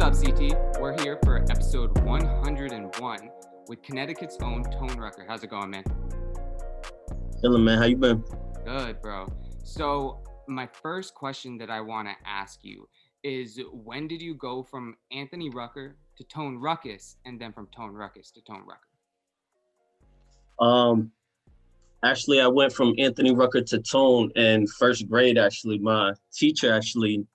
up, CT? We're here for episode 101 with Connecticut's own Tone Rucker. How's it going, man? Chillin', man. How you been? Good, bro. So my first question that I want to ask you is, when did you go from Anthony Rucker to Tone Ruckus, and then from Tone Ruckus to Tone Rucker? Actually, I went from Anthony Rucker to Tone in first grade. Actually, my teacher actually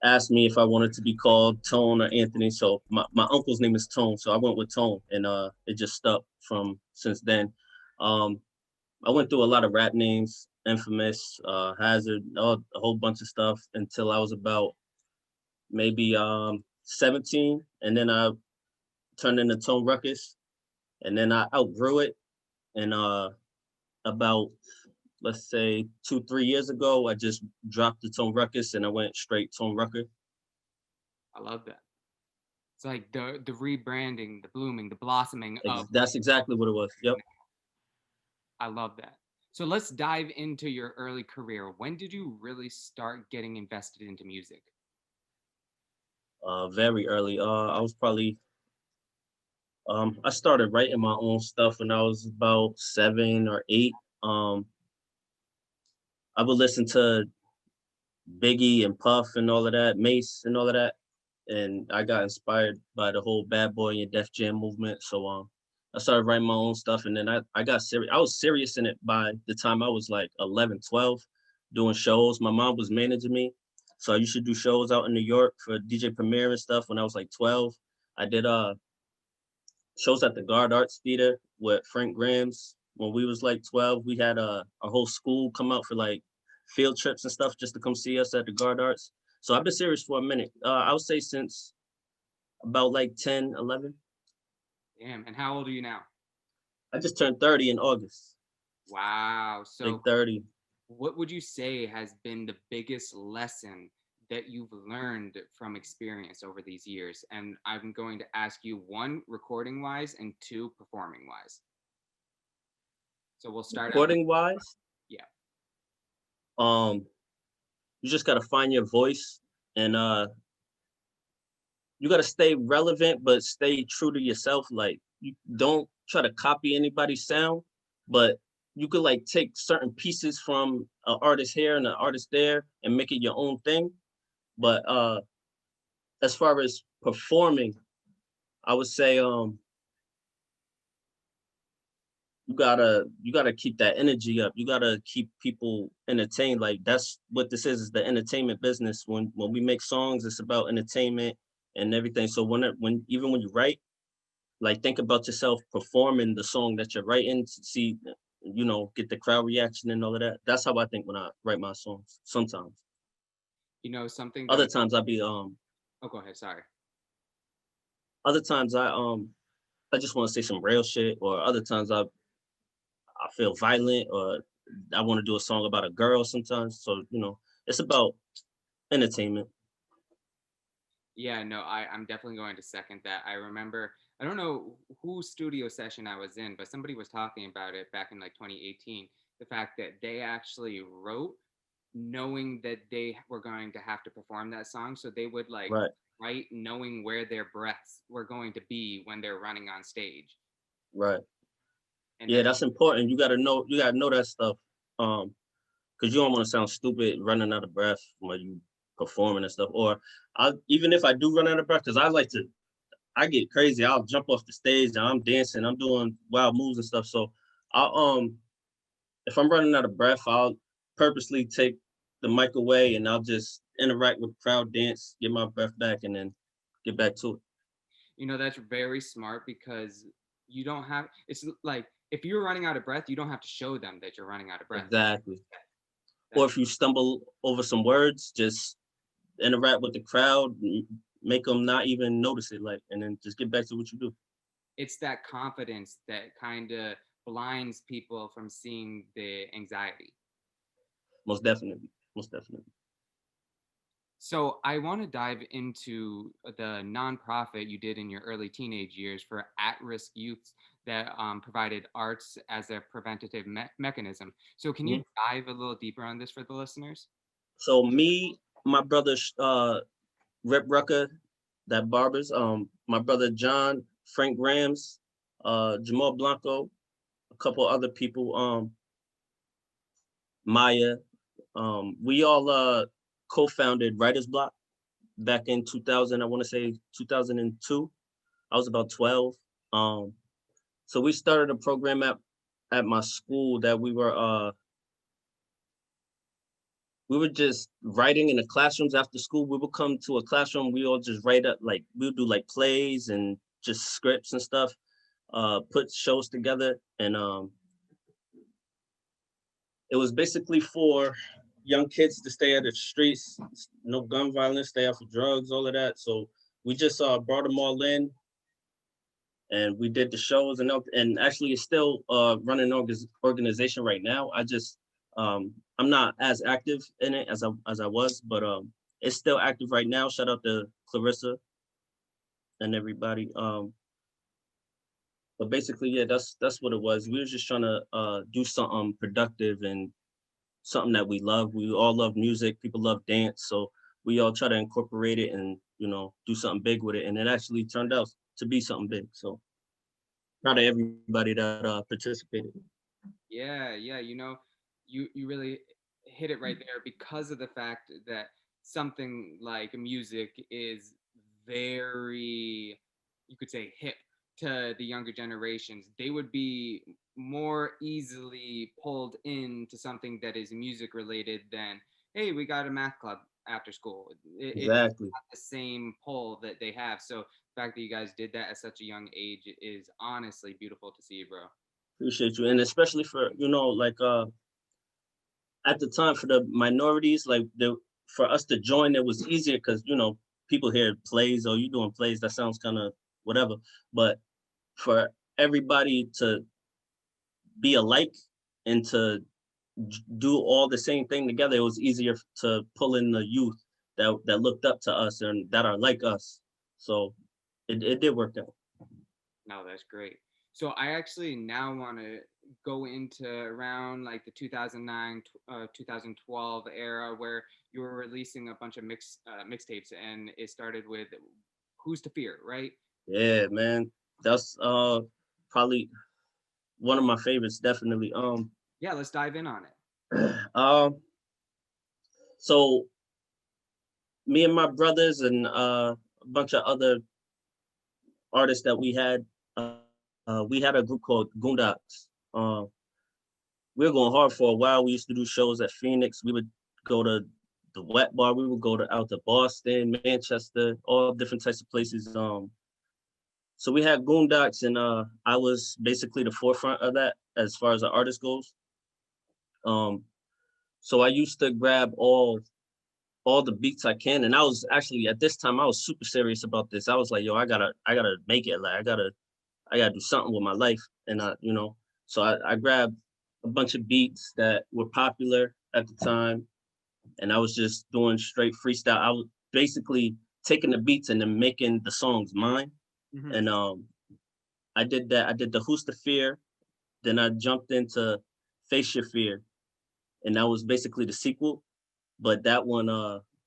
asked me if I wanted to be called Tone or Anthony. So my uncle's name is Tone, so I went with Tone, and it just stuck from since then. Um, I went through a lot of rap names, Infamous, Hazard, a whole bunch of stuff until I was about maybe 17, and then I turned into Tone Ruckus, and then I outgrew it, and about, let's say 2-3 years ago, I just dropped the Tone Ruckus and I went straight Tone Rucker. I love that. It's like the rebranding, the blooming, the blossoming of. That's exactly what it was. Yep. I love that. So let's dive into your early career. When did you really start getting invested into music? Very early. I was probably I started writing my own stuff when I was about 7 or 8. I would listen to Biggie and Puff and all of that, Mace and all of that, and I got inspired by the whole Bad Boy and Def Jam movement. So I started writing my own stuff, and then I got serious. I was serious in it by the time I was like 11, 12, doing shows. My mom was managing me, so I used to do shows out in New York for DJ Premier and stuff when I was like 12. I did shows at the Guard Arts Theater with Frank Grams. When we was like 12, we had a whole school come out for like field trips and stuff just to come see us at the Guard Arts. So I've been serious for a minute. I would say since about like 10, 11. Damn. And how old are you now? I just turned 30 in August. Wow. So Big 30. what would you say has been the biggest lesson that you've learned from experience over these years? And I'm going to ask you, 1, recording wise, and 2, performing wise. So we'll start recording wise. Yeah. You just gotta find your voice, and you gotta stay relevant, but stay true to yourself. Like, you don't try to copy anybody's sound, but you could like take certain pieces from an artist here and an artist there and make it your own thing. But as far as performing, I would say you gotta keep that energy up. You gotta keep people entertained. Like, that's what this is the entertainment business. When we make songs, it's about entertainment and everything. So when even when you write, like, think about yourself performing the song that you're writing to see, get the crowd reaction and all of that. That's how I think when I write my songs. Sometimes. Something. Other times I'll be Oh, go ahead. Sorry. Other times I just want to say some real shit, or other times I feel violent, or I want to do a song about a girl sometimes. So, it's about entertainment. Yeah, no, I'm definitely going to second that. I remember, I don't know whose studio session I was in, but somebody was talking about it back in like 2018. The fact that they actually wrote knowing that they were going to have to perform that song. So they would like Right. write knowing where their breaths were going to be when they're running on stage. Right. And Yeah, that's important. You gotta know that stuff. Because you don't want to sound stupid running out of breath when you performing and stuff. Or even if I do run out of breath, because I get crazy. I'll jump off the stage and I'm dancing, I'm doing wild moves and stuff. So if I'm running out of breath, I'll purposely take the mic away and I'll just interact with the crowd, dance, get my breath back, and then get back to it. That's very smart, because you don't have, it's like, if you're running out of breath, you don't have to show them that you're running out of breath. Exactly. Or if you stumble over some words, just interact with the crowd, make them not even notice it, and then just get back to what you do. It's that confidence that kind of blinds people from seeing the anxiety. Most definitely. So I want to dive into the nonprofit you did in your early teenage years for at-risk youths that provided arts as a preventative mechanism. So can you dive a little deeper on this for the listeners? So me, my brother, Rip Rucker, that barbers. My brother John, Frank Grams, Jamal Blanco, a couple other people, Maya. We all co-founded Writers Block back in 2000. I want to say 2002. I was about 12. Um, so we started a program at my school that we were just writing in the classrooms after school. We would come to a classroom. We all just write up, like we would do like plays and just scripts and stuff. Put shows together, and it was basically for young kids to stay out of the streets, no gun violence, stay off of drugs, all of that. So we just brought them all in, and we did the shows, and actually it's still running organization right now. I'm not as active in it as I was, but it's still active right now. Shout out to Clarissa and everybody. But basically, yeah, that's what it was. We were just trying to do something productive and something that we love. We all love music. People love dance, so we all try to incorporate it and do something big with it. And it actually turned out to be something big. So proud of everybody that participated. Yeah, yeah, you really hit it right there because of the fact that something like music is very, you could say, hip to the younger generations. They would be more easily pulled into something that is music related than, hey, we got a math club after school. It's Exactly. not the same pull that they have. So the fact that you guys did that at such a young age is honestly beautiful to see, bro. Appreciate you, and especially for like at the time for the minorities, like for us to join, it was easier because people hear plays, or you doing plays, that sounds kind of whatever. But for everybody to be alike and to do all the same thing together, it was easier to pull in the youth that looked up to us and that are like us. So it did work out. No, that's great. So I actually now want to go into around like the 2009, 2012 era where you were releasing a bunch of mixtapes, and it started with "Who's to Fear," right? Yeah, man, that's probably one of my favorites, definitely. Yeah, let's dive in on it. um, so me and my brothers and a bunch of other artists that we had a group called Goondocks. We were going hard for a while. We used to do shows at Phoenix. We would go to the Wet Bar. We would go to out to Boston, Manchester, all different types of places. So we had Goondocks, and I was basically the forefront of that as far as the artist goes. Um, so I used to grab all the beats I can, and I was actually at this time I was super serious about this. I was like, yo, I gotta make it. Like I gotta do something with my life, and so I grabbed a bunch of beats that were popular at the time, and I was just doing straight freestyle. I was basically taking the beats and then making the songs mine. Hmm. And I did that. I did the Who's the Fear. Then I jumped into Face Your Fear, and that was basically the sequel. But that one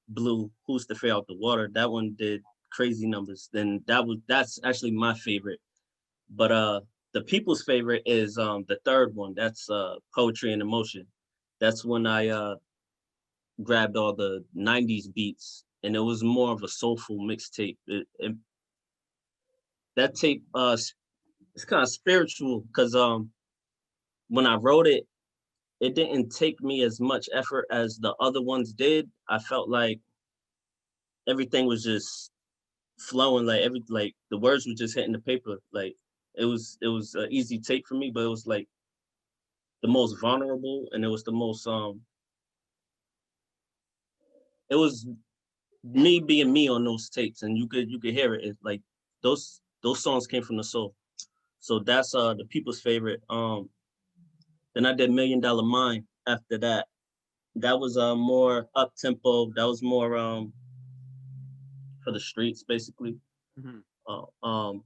blew Who's the Fear out the water. That one did crazy numbers. Then that's actually my favorite. But the people's favorite is the third one. That's Poetry and Emotion. That's when I grabbed all the 90s beats, and it was more of a soulful mixtape. That tape it's kind of spiritual because when I wrote it, it didn't take me as much effort as the other ones did. I felt like everything was just flowing, like the words were just hitting the paper. Like it was an easy take for me, but it was like the most vulnerable, and it was the most it was me being me on those tapes, and you could hear it. It's like those songs came from the soul. So that's the people's favorite. Then I did $1 Million Mind after that. That was more up tempo. That was more for the streets basically. Hmm. Uh, um,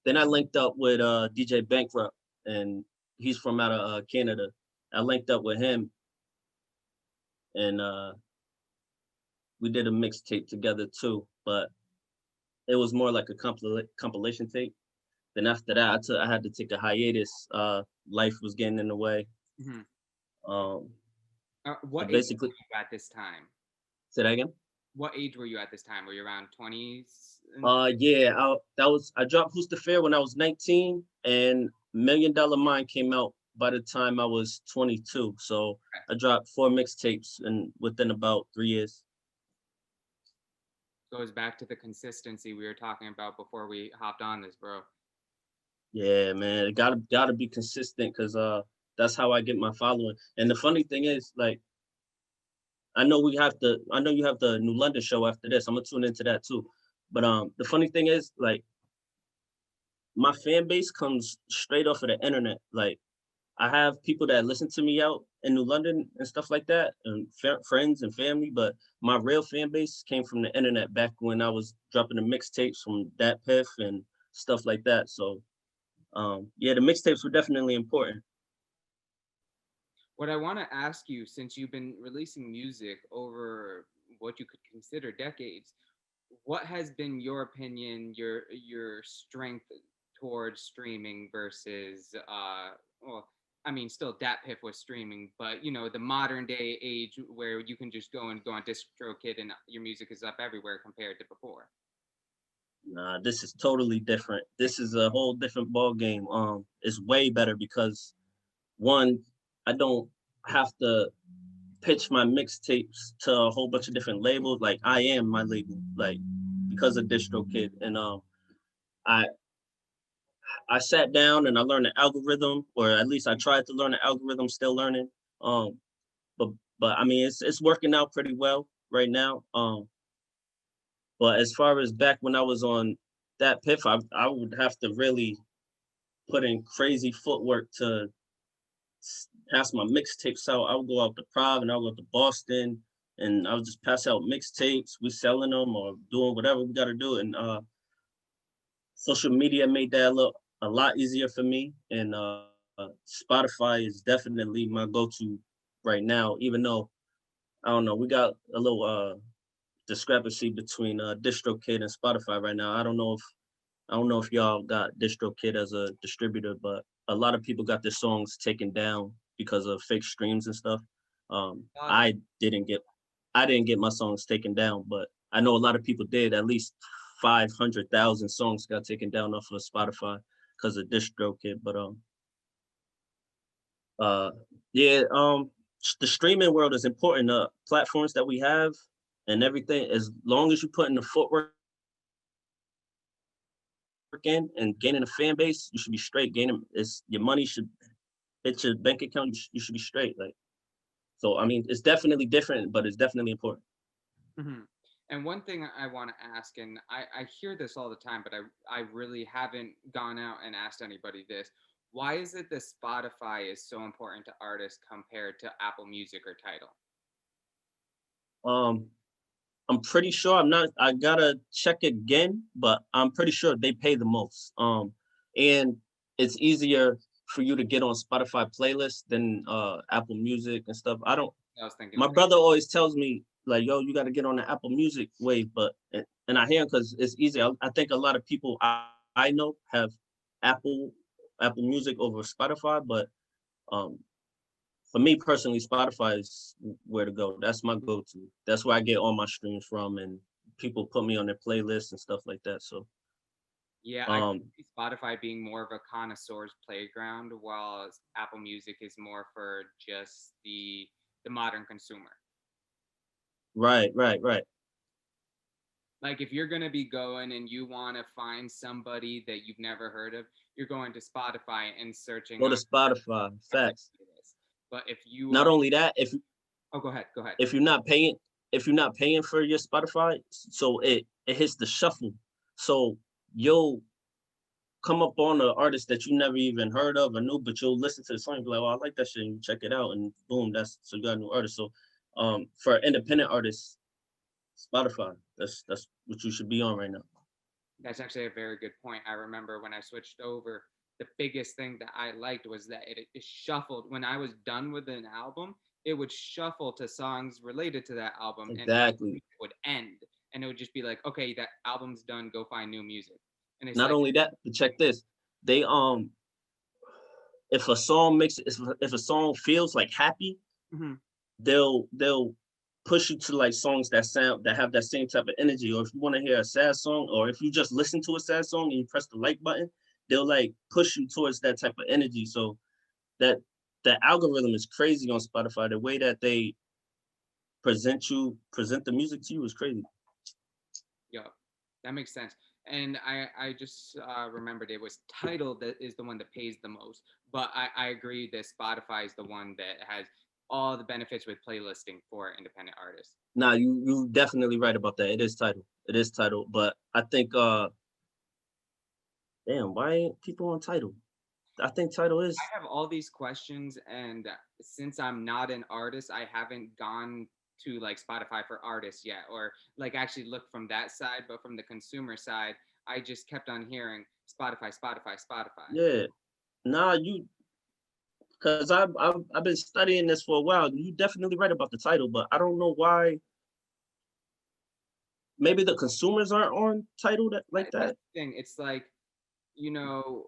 then I linked up with DJ Bankrupt, and he's from out of Canada. I linked up with him, and we did a mixtape together too. But it was more like a compilation tape. Then after that, I had to take a hiatus. Life was getting in the way. Hmm. Um, so What age basically, were you at this time? say that again. What age were you at this time? Were you around 20s? And Yeah, I dropped Who's the Fair when I was 19, and $1 Million Mind came out by the time I was 22. So I dropped 4 mixtapes and within about 3 years. goes back to the consistency we were talking about before we hopped on this, bro. Yeah, man, it gotta be consistent because that's how I get my following. And the funny thing is, like, I know you have the New London show after this. I'm gonna tune into that too. But the funny thing is, like, my fan base comes straight off of the internet. Like, I have people that listen to me out in New London and stuff like that, and friends and family. But my real fan base came from the internet back when I was dropping the mixtapes from Dat Piff and stuff like that. So, yeah, the mixtapes were definitely important. What I want to ask you, since you've been releasing music over what you could consider decades, what has been your opinion, your strength towards streaming versus well, I mean, still DatPiff was streaming, but you know, the modern day age where you can just go on DistroKid and your music is up everywhere compared to before. Nah, this is totally different. This is a whole different ball game. It's way better because one, I don't have to pitch my mixtapes to a whole bunch of different labels. Like I am my label, like because of DistroKid, and I I sat down and I learned the algorithm, or at least I tried to learn the algorithm. Still learning, um, but I mean it's working out pretty well right now. But as far as back when I was on that Piff, I would have to really put in crazy footwork to pass my mixtapes out. I would go out to Prague and I would go to Boston and I would just pass out mixtapes. We selling them or doing whatever we got to do. And social media made that look a lot easier for me. And Spotify is definitely my go-to right now. Even though I don't know, we got a little discrepancy between DistroKid and Spotify right now. I don't know if y'all got DistroKid as a distributor, but a lot of people got their songs taken down because of fake streams and stuff. Uh, I didn't get my songs taken down, but I know a lot of people did. At least 500,000 songs got taken down off of Spotify because of DistroKid. But uh, yeah, the streaming world is important. The platforms that we have and everything, as long as you put in the footwork in and gaining a fan base, you should be straight. Gaining is your money should hit your bank account. You should be straight. Like so. I mean, it's definitely different, but it's definitely important. mhm. And one thing I want to ask, and I hear this all the time, but I really haven't gone out and asked anybody this. Why is it that Spotify is so important to artists compared to Apple Music or Tidal? Um, I'm pretty sure I'm not. I gotta check again, but I'm pretty sure they pay the most. And it's easier for you to get on Spotify playlists than Apple Music and stuff. I don't. I was thinking, My brother always tells me like, "Yo, you got to get on the Apple Music wave," but and I hear him because it's easy. I think a lot of people I know have Apple Apple Music over Spotify, but um, for me personally, Spotify is where to go. That's my go-to. That's where I get all my streams from, and people put me on their playlists and stuff like that. So, yeah, I um, see Spotify being more of a connoisseur's playground, while Apple Music is more for just the modern consumer. right. Like if you're gonna be going and you want to find somebody that you've never heard of, you're going to Spotify and searching Go on to Spotify. Facts. this. But if you Not are, only that, oh, go ahead. if you're not paying if you're not paying for your Spotify, so it hits the shuffle. So you'll come up on an artist that you never even heard of or knew, but you'll listen to the song and be like, "Oh, I like that shit," and you check it out, and boom, that's so you got a new artist. So, for independent artists, Spotify, that's what you should be on right now. That's actually a very good point. I remember when I switched over, the biggest thing that I liked was that it shuffled. When I was done with an album, it would shuffle to songs related to that album, and Exactly. it would end. and it would just be like, okay, that album's done, go find new music. And it's Not like, only that, but check this. They if a song makes if a song feels like happy, mhm, they'll push you to like songs that have that same type of energy. Or if you want to hear a sad song, or if you just listen to a sad song and you press the like button, they'll like push you towards that type of energy. So that the algorithm is crazy on Spotify. The way that they present the music to you is crazy. yeah, that makes sense. And I just remembered it was Tidal that is the one that pays the most. But I agree that Spotify is the one that has all the benefits with playlisting for independent artists. Nah, you definitely right about that. It is title. It is title. But I think damn, why ain't people on title? I think title I is have all these questions, and since I'm not an artist, I haven't gone to like Spotify for artists yet, or like actually look from that side. But from the consumer side, I just kept on hearing Spotify, Spotify, Spotify. yeah. Nah, you because I've been studying this for a while. You definitely right about the title, but I don't know why. Maybe the consumers aren't on title that like That's that. the thing. It's like, you know,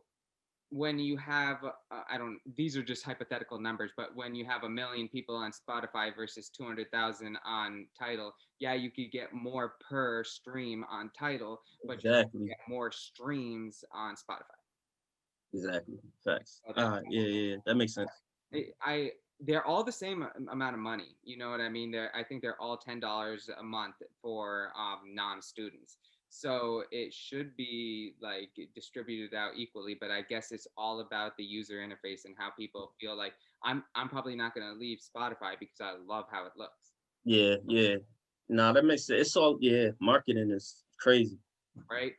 when you have I don't, these are just hypothetical numbers, but when you have 1 million people on Spotify versus 200,000 on Tidal, yeah, you could get more per stream on Tidal, but you Exactly. get more streams on Spotify. Exactly. Facts. So that's Yeah, yeah, yeah. That makes sense. I they're all the same amount of money. You know what I mean? I think they're all $10 a month for non-students. So it should be like distributed out equally, but I guess it's all about the user interface and how people feel. Like I'm probably not gonna leave Spotify because I love how it looks, Yeah, yeah. Nah, that makes sense. It's all yeah, marketing is crazy. right?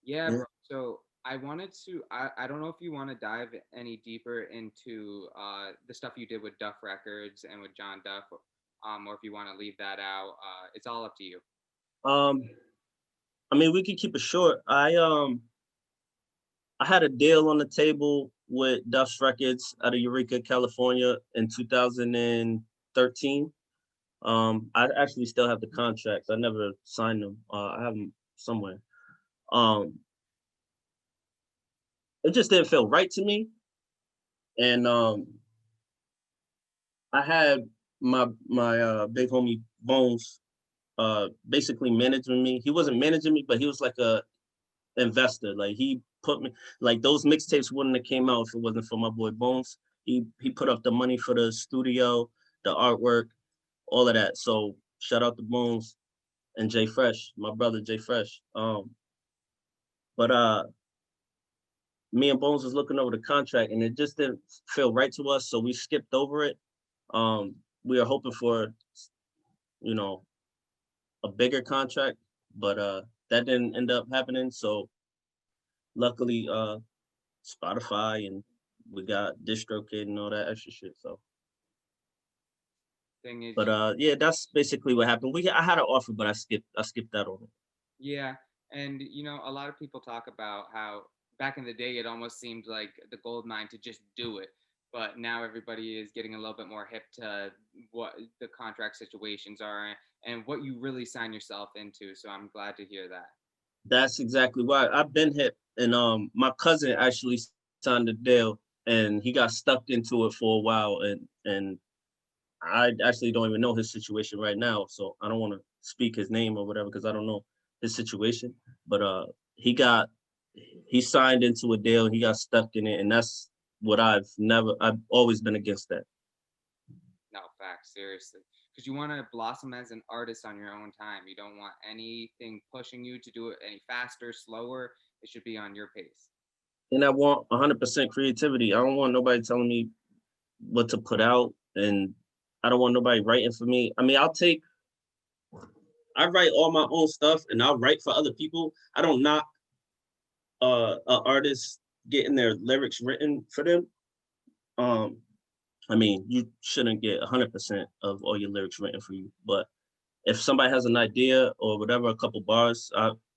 Yeah, Yeah. bro. So I wanted to. I don't know if you want to dive any deeper into the stuff you did with Duff Records and with John Duff, or if you want to leave that out. It's all up to you. Um, I mean we could keep it short. I had a deal on the table with Duffs Records out of Eureka, California in 2013. I actually still have the contracts. I never signed them. I have them somewhere. Um, it just didn't feel right to me, and I had my big homie Bones basically managing me. He wasn't managing me, but he was like a investor. Like he put me like those mixtapes wouldn't have came out if it wasn't for my boy Bones. He put up the money for the studio, the artwork, all of that. So shout out to Bones and Jay Fresh, my brother Jay Fresh. But me and Bones was looking over the contract and it just didn't feel right to us, so we skipped over it. We are hoping for, you know, a bigger contract, but that didn't end up happening. So luckily, Spotify and we got DistroKid and all that extra shit. So, Thing is, but yeah, that's basically what happened. I had an offer, but I skipped that over. yeah, and a lot of people talk about how back in the day it almost seemed like the gold mine to just do it, but now everybody is getting a little bit more hip to what the contract situations are and what you really sign yourself into. So I'm glad to hear that. That's exactly why I've been hit. And my cousin actually signed a deal, and he got stuck into it for a while, and I actually don't even know his situation right now, so I don't want to speak his name or whatever because I don't know his situation. But he got he signed into a deal, he got stuck in it, and that's what I've always been against that. No, facts, seriously. Because you want to blossom as an artist on your own time. You don't want anything pushing you to do it any faster, slower. It should be on your pace. And I want 100% creativity. I don't want nobody telling me what to put out, and I don't want nobody writing for me. I mean, I write all my own stuff, and I'll write for other people. I don't knock artists getting their lyrics written for them. Um, I mean, you shouldn't get 100% of all your lyrics written for you, but if somebody has an idea or whatever, a couple bars,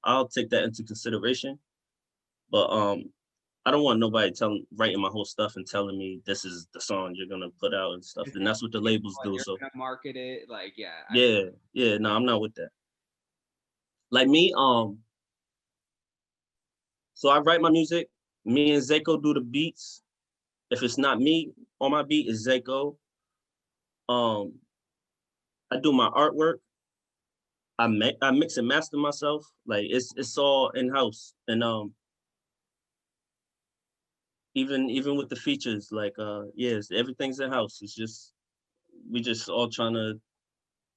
I'll take that into consideration. But I don't want nobody writing my whole stuff and telling me this is the song you're gonna put out and stuff. And that's what the labels do. You're So gonna market it, like, yeah. yeah, yeah, no, I'm not with that. Like me, so I write my music. Me and Zako do the beats. If it's not me on my beat, it's Zako. Um, I do my artwork. I mix and master myself. Like it's all in house. And even with the features, like yes, everything's in house. It's just we just all trying to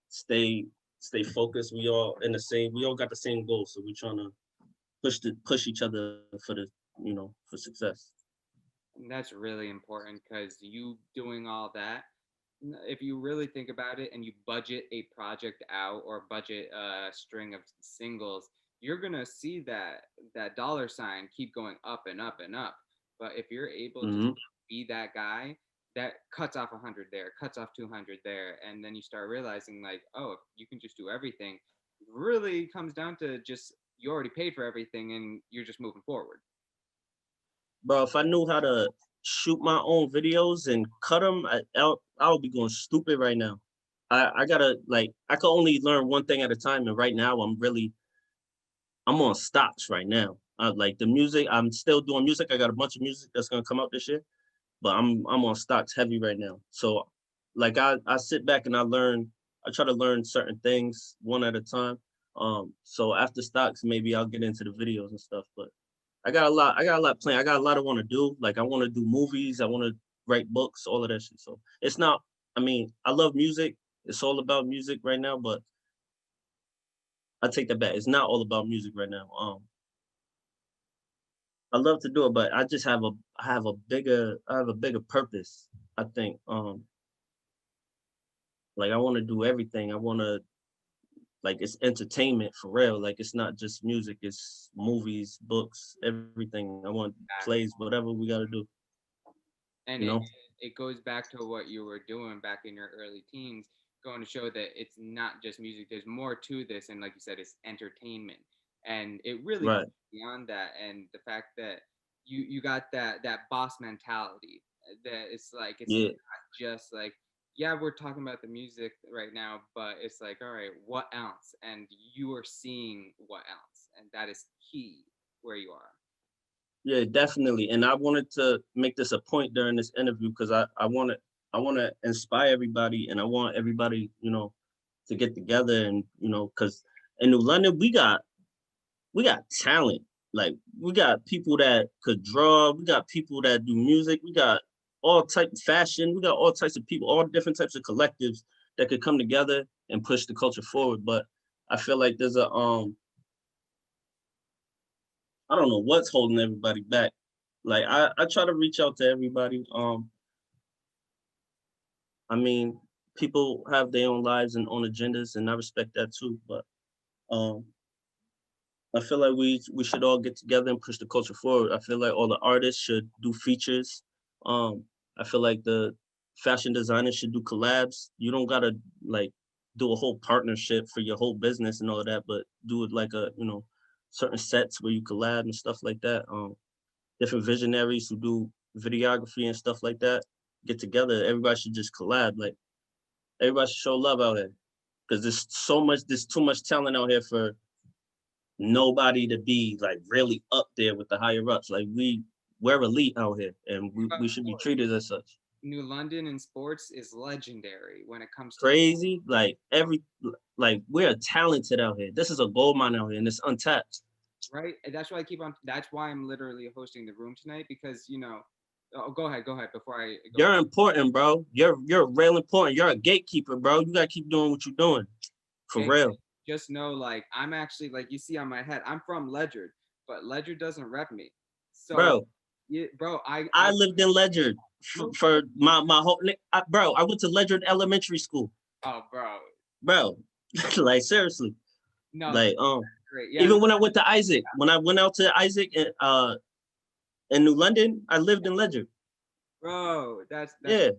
stay stay focused. We all got the same goal. So we trying to push each other for the for success. And that's really important because you doing all that, if you really think about it and you budget a project out or budget a string of singles, you're gonna see that dollar sign keep going up and up and up. But if you're able to Hmm. be that guy that cuts off 100 there, cuts off 200 there, and then you start realizing like, oh, if you can just do everything, it really comes down to just you already paid for everything and you're just moving forward. Bro, if I knew how to shoot my own videos and cut them, I would be going stupid right now. I gotta like I could only learn one thing at a time, and right now I'm on stocks right now. Like the music, I'm still doing music. I got a bunch of music that's gonna come out this year, but I'm on stocks heavy right now. So like I sit back and I learn. I try to learn certain things one at a time. So after stocks, maybe I'll get into the videos and stuff. But I got a lot planned. I got a lot I want to do. Like I want to do movies. I want to write books. All of that shit. So it's not. I mean, I love music. It's all about music right now. But I take that back. It's not all about music right now. I love to do it, but I have a bigger purpose. I think. Like I want to do everything. I want to like it's entertainment for real. Like it's not just music. It's movies, books, everything. I want plays, whatever we got to do. And You know. it goes back to what you were doing back in your early teens, going to show that it's not just music, there's more to this, and like you said, it's entertainment, and it really goes Right. beyond that. And the fact that you got that boss mentality, that it's like it's Yeah. not just like, yeah, we're talking about the music right now, but it's like, all right, what else? And you are seeing what else, and that is key where you are. Yeah, definitely. And I wanted to make this a point during this interview because I want to inspire everybody and I want everybody, to get together and, because in New London we got talent. Like we got people that could draw, we got people that do music, we got all type of fashion, we got all types of people, all different types of collectives that could come together and push the culture forward. But I feel like there's a I don't know what's holding everybody back. Like I try to reach out to everybody. I mean, people have their own lives and own agendas, and I respect that too. But um, I feel like we should all get together and push the culture forward. I feel like all the artists should do features. Um, I feel like the fashion designers should do collabs. You don't gotta like do a whole partnership for your whole business and all of that, but do it like a certain sets where you collab and stuff like that. Different visionaries who do videography and stuff like that get together. Everybody should just collab. Like everybody should show love out here because there's too much talent out here for nobody to be like really up there with the higher ups. Like we're elite out here, and we should be treated as such. New London in sports is legendary when it comes to Crazy, like we're talented out here. This is a gold mine out here, and it's untapped. right. And that's why I keep on. That's why I'm literally hosting the room tonight because Oh, go ahead before I go. You're important, bro. You're real important. You're a gatekeeper, bro. You gotta keep doing what you're doing, for Hey, real, just know, like I'm actually like you see on my head. I'm from Ledyard, but Ledyard doesn't rep me. So, bro. yeah, bro, I I lived in Ledyard no, for my whole bro. I went to Ledyard Elementary School, oh, bro, bro. Like seriously, no, like great, yeah, even when I went to Isaac, when I went out to Isaac in New London, I lived in Ledyard. bro, that's. Yeah,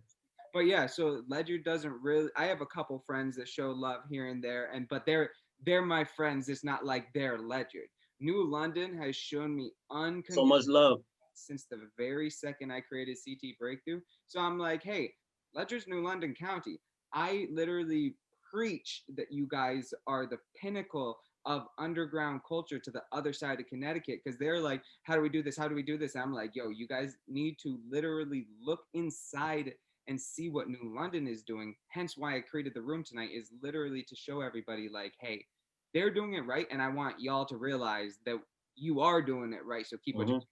But yeah, so Ledger doesn't really. I have a couple friends that show love here and there, and but they're my friends. It's not like they're Ledger. New London has shown me so unconditional much love. since the very second I created CT Breakthrough. So I'm like, hey, Ledger's New London County. I literally preach that you guys are the pinnacle of underground culture to the other side of Connecticut, because they're like, how do we do this? How do we do this? And I'm like, yo, you guys need to literally look inside and see what New London is doing. Hence why I created the room tonight, is literally to show everybody like, hey, they're doing it right, and I want y'all to realize that you are doing it right. So keep what Mhm.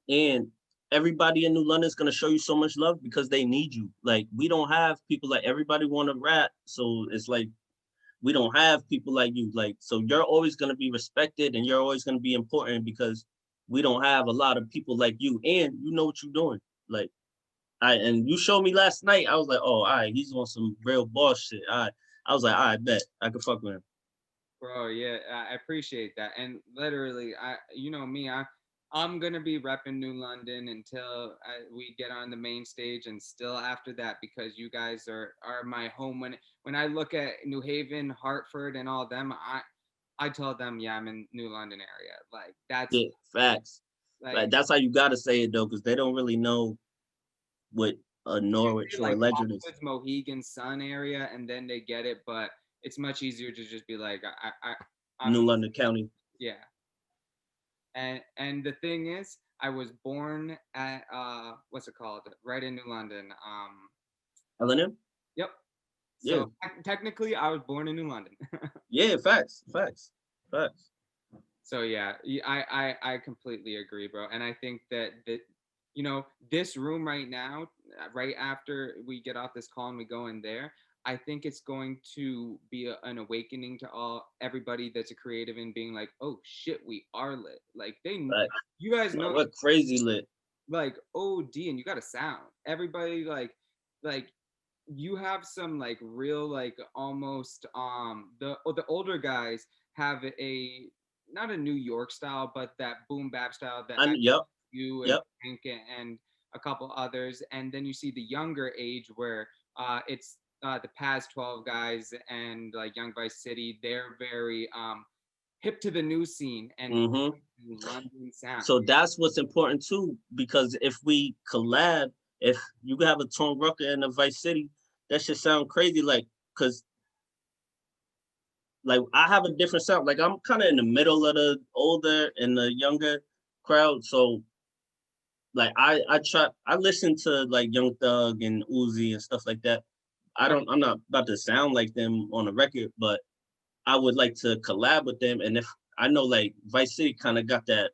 And everybody in New London is gonna show you so much love because they need you. Like we don't have people like everybody want to rap, so it's like we don't have people like you. Like so, you're always gonna be respected and you're always gonna be important because we don't have a lot of people like you, and you know what you're doing. Like and you showed me last night. I was like, oh, all right, he's on some real boss shit. I was like, all right, bet I could fuck with him. Bro, yeah, I appreciate that. And literally, you know me, I'm gonna be repping New London until we get on the main stage, and still after that, because you guys are my home. When I look at New Haven, Hartford, and all them, I tell them, yeah, I'm in New London area. Like that's Yeah, facts. like Like that's how you gotta say it though, because they don't really know what say Norwich or like Ledger is. Woods, Mohegan Sun area, and then they get it. But it's much easier to just be like, New I'm London County. yeah. And the thing is, I was born at what's it called? Right in New London. LNM? Yep. Yeah. So technically, I was born in New London. Yeah, facts. Facts. Facts. So yeah, I completely agree, bro. And I think that you know, this room right now, right after we get off this call and we go in there, I think it's going to be an awakening to everybody that's a creative, and being like, oh shit, we are lit. Like Facts. you guys No, know, we're crazy lit. like OD, and you got a sound. Everybody like you have some like real like almost the older guys have a not a New York style, but that boom bap style that I yep. you and Yep. Hank and a couple others, and then you see the younger age where it's the past 12 guys and like Young Vice City. They're very hip to the new scene and Hmm. London sound. So that's what's important too, because if we collab, if you have a Tone Rucker and a Vice City, that should sound crazy. Like, cause like I have a different sound. Like I'm kind of in the middle of the older and the younger crowd. So like I listen to like Young Thug and Uzi and stuff like that. I'm not about to sound like them on a record, but I would like to collab with them. And if I know like Vice City kind of got that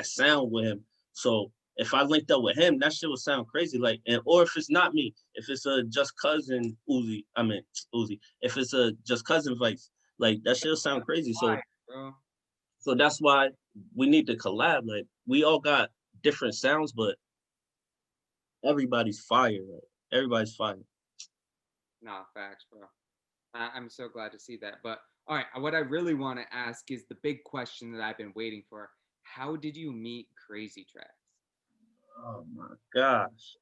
sound with him. So if I linked up with him, that shit would sound crazy. Like, and or if it's not me, if it's a just cousin Uzi, I mean Uzi, if it's a just cousin Vice, like that shit will sound crazy. Why, So bro? that's why we need to collab. Like we all got different sounds, but everybody's fire. Like, everybody's fire. Nah, facts, bro. I'm so glad to see that. But all right, what I really want to ask is the big question that I've been waiting for. How did you meet CrazzyTrackz? Oh my gosh.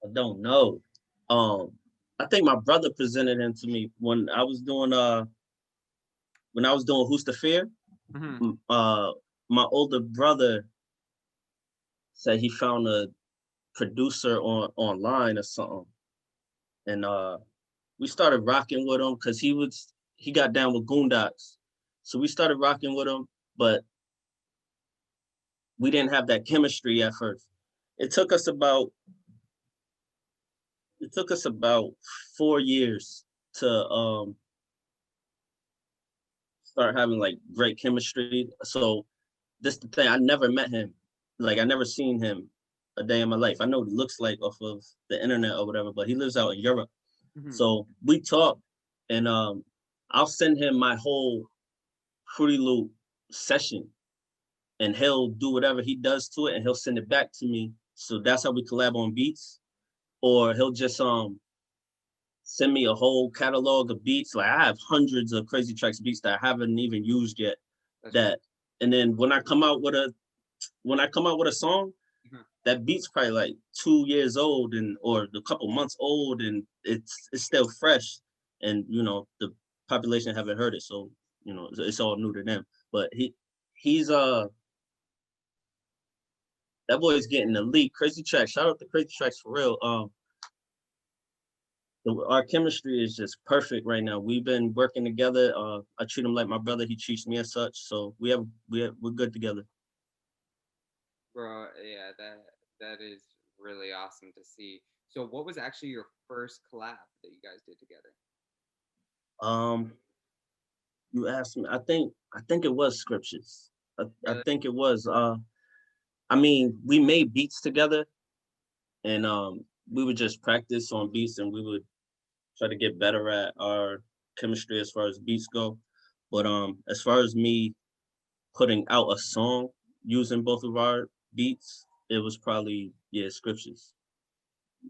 I don't know. Um, I think my brother presented him to me when I was doing Who's the Fear. Mm-hmm. My older brother said he found a producer online or something, and we started rocking with him because he got down with Goondocks, so we started rocking with him, but we didn't have that chemistry at first. It took us about it took us about 4 years to start having like great chemistry. So this the thing. I never met him. Like I never seen him a day in my life. I know what he looks like off of the internet or whatever, but he lives out in Europe. Mm-hmm. So we talk, and I'll send him my whole Fruity Loop session, and he'll do whatever he does to it, and he'll send it back to me. So that's how we collab on beats. Or he'll just send me a whole catalog of beats. Like I have hundreds of CrazzyTrackz beats that I haven't even used yet. That's That and then when I come out with a song, mm-hmm. that beat's probably like 2 years old and or a couple months old, and it's still fresh. And the population haven't heard it, so it's all new to them. But he's that boy's getting elite. CrazzyTrackz, shout out to CrazzyTrackz for real. Our chemistry is just perfect right now. We've been working together. I treat him like my brother. He treats me as such. So we're good together. Bro, yeah, that is really awesome to see. So what was actually your first collab that you guys did together? Um, you asked me. I think it was scriptures. I Really? think it was. I mean, we made beats together, and we would just practice on beats, and we would try to get better at our chemistry as far as beats go. But as far as me putting out a song using both of our beats, it was probably yeah scriptures.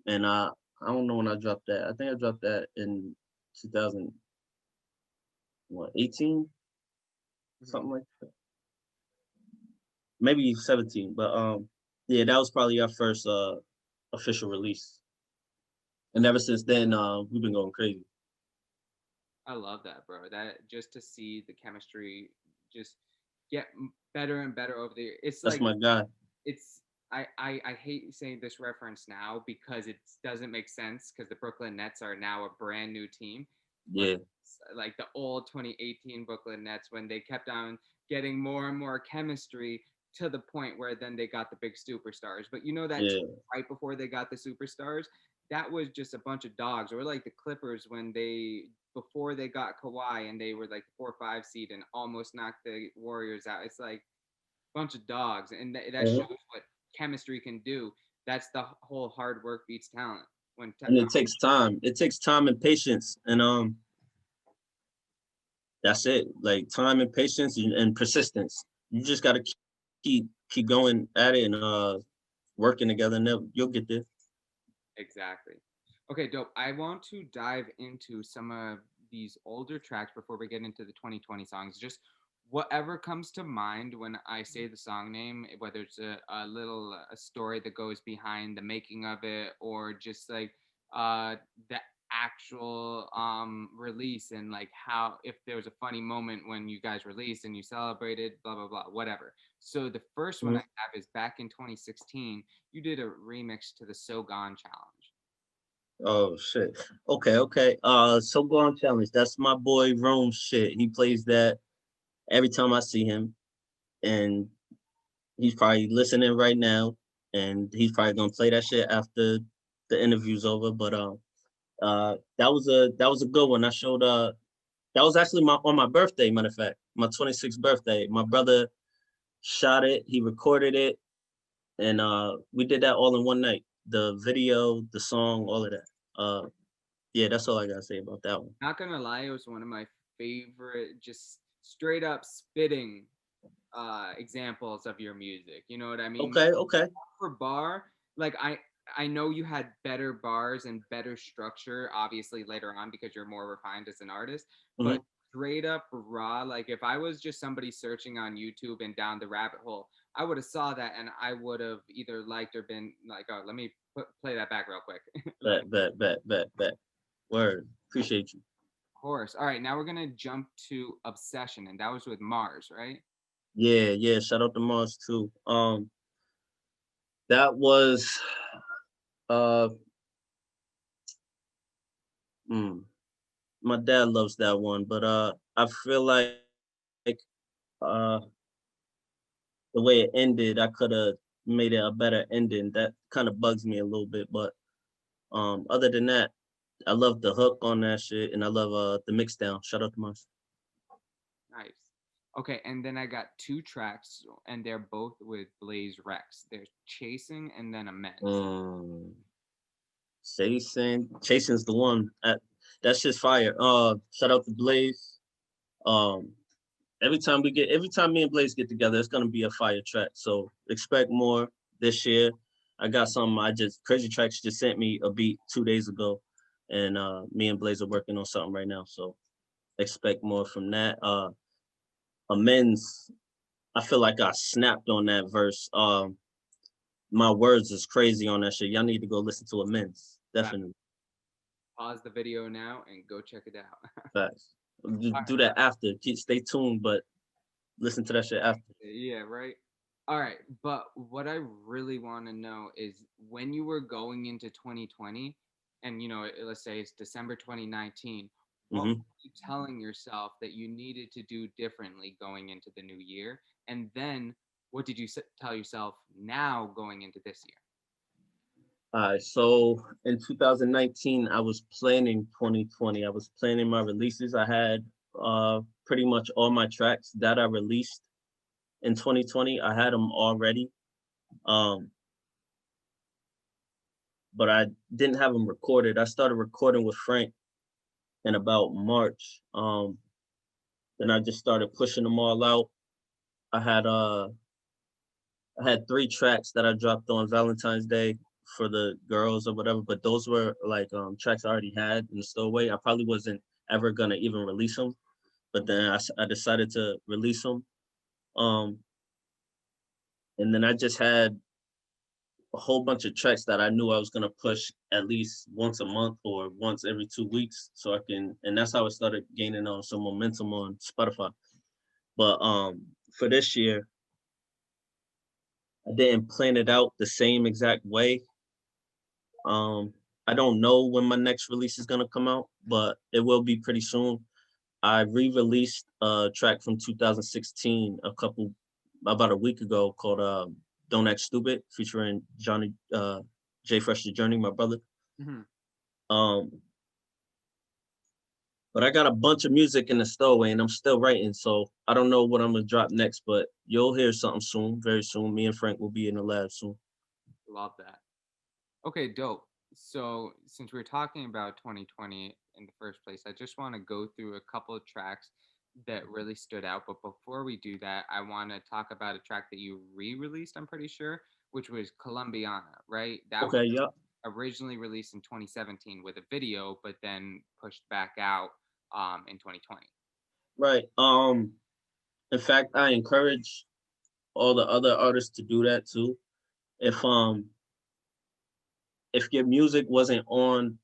And I don't know when I dropped that. I think I dropped that in 2018, Mhm. something like that. Maybe 17. But yeah, that was probably our first official release. And ever since then, we've been going crazy. I love that, bro. That just to see the chemistry just get better and better over the year. It's That's like my guy. it's I hate saying this reference now because it doesn't make sense because the Brooklyn Nets are now a brand new team, but Yeah, like the old 2018 Brooklyn Nets when they kept on getting more and more chemistry to the point where then they got the big superstars. But you know that team yeah, right before they got the superstars, that was just a bunch of dogs. Or like the Clippers when they before they got Kawhi and they were like the 4 or 5 seed and almost knocked the Warriors out. It's like bunch of dogs, and that shows uh-huh. what chemistry can do. That's the whole hard work beats talent. When And it takes time. It takes time and patience, and that's it. Like time and patience and persistence. You just got to keep going at it and working together, and you'll get there. exactly. Okay, dope. I want to dive into some of these older tracks before we get into the 2020 songs. Just whatever comes to mind when I say the song name, whether it's a little a story that goes behind the making of it, or just like uh the actual release and like how if there was a funny moment when you guys released and you celebrated, blah blah blah, whatever. So the first one I Mhm. have is back in 2016. You did a remix to the So Gone challenge. Oh shit. Okay, okay. So go on challenge. That's my boy Rome shit. He plays that every time I see him, and he's probably listening right now, and he's probably gonna play that shit after the interview's over. But that was a good one. I showed that was actually my on my birthday, matter of fact, my 26th birthday. My brother shot it, he recorded it, and we did that all in one night. The video, the song, all of that. Yeah, that's all I gotta say about that one. Not gonna lie, it was one of my favorite, just straight up spitting examples of your music. You know what I mean? Okay, okay. For bar, like I know you had better bars and better structure, obviously later on because you're more refined as an artist, but Hmm. straight up raw, like if I was just somebody searching on YouTube and down the rabbit hole, I would have saw that and I would have either liked or been like, oh, let me play that back real quick. Let me Bet. Word. Appreciate you. Horse. All right, now we're gonna jump to Obsession, and that was with Mars, right? Yeah, yeah. Shout out to Mars too. That was uh mm, my dad loves that one, but I feel like uh the way it ended, I could have made it a better ending. That kind of bugs me a little bit, but other than that, I love the hook on that shit, and I love the mix down. Shout out to Mars. Nice. Okay, and then I got two tracks, and they're both with Blaze Rex. There's Chasing and then Amends. Um, Chasing's the one. That's just fire. Shout out to Blaze. Um, every time me and Blaze get together, it's gonna be a fire track. So expect more this year. I got something. CrazzyTrackz just sent me a beat 2 days ago, and me and Blaze are working on something right now. So expect more from that. Amends. I feel like I snapped on that verse. My words is crazy on that shit. Y'all need to go listen to Amends. Definitely. Pause the video now and go check it out. Facts. Do that after. Stay tuned, but listen to that shit after. Yeah, right. All right, but what I really want to know is when you were going into 2020, and let's say it's December 2019, what were Hmm. you telling yourself that you needed to do differently going into the new year? And then what did you tell yourself now going into this year? All right, so in 2019, I was planning 2020. I was planning my releases. I had pretty much all my tracks that I released in 2020. I had them already, um, but I didn't have them recorded. I started recording with Frank in about March. Then I just started pushing them all out. I had uh I had 3 tracks that I dropped on Valentine's Day for the girls or whatever, but those were like tracks I already had in the stowaway. I probably wasn't ever gonna even release them, but then I decided to release them. Um, and then I just had a whole bunch of tracks that I knew I was gonna push at least once a month or once every 2 weeks, so I can. And that's how I started gaining on some momentum on Spotify. But for this year, I didn't plan it out the same exact way. Um, I don't know when my next release is gonna come out, but it will be pretty soon. I re-released a track from 2016 about a week ago called "Don't Act Stupid" featuring Johnny J Fresh the Journey, my brother. Hmm. Um, but I got a bunch of music in the stowaway, and I'm still writing, so I don't know what I'm gonna drop next. But you'll hear something soon, very soon. Me and Frank will be in the lab soon. Love that. Okay, dope. So, since we're talking about 2020 in the first place, I just want to go through a couple of tracks that really stood out. But before we do that, I want to talk about a track that you re-released, I'm pretty sure, which was Colombiana, right? That was Okay, yeah. originally released in 2017 with a video, but then pushed back out in 2020. Right. In fact, I encourage all the other artists to do that too. If um if your music wasn't on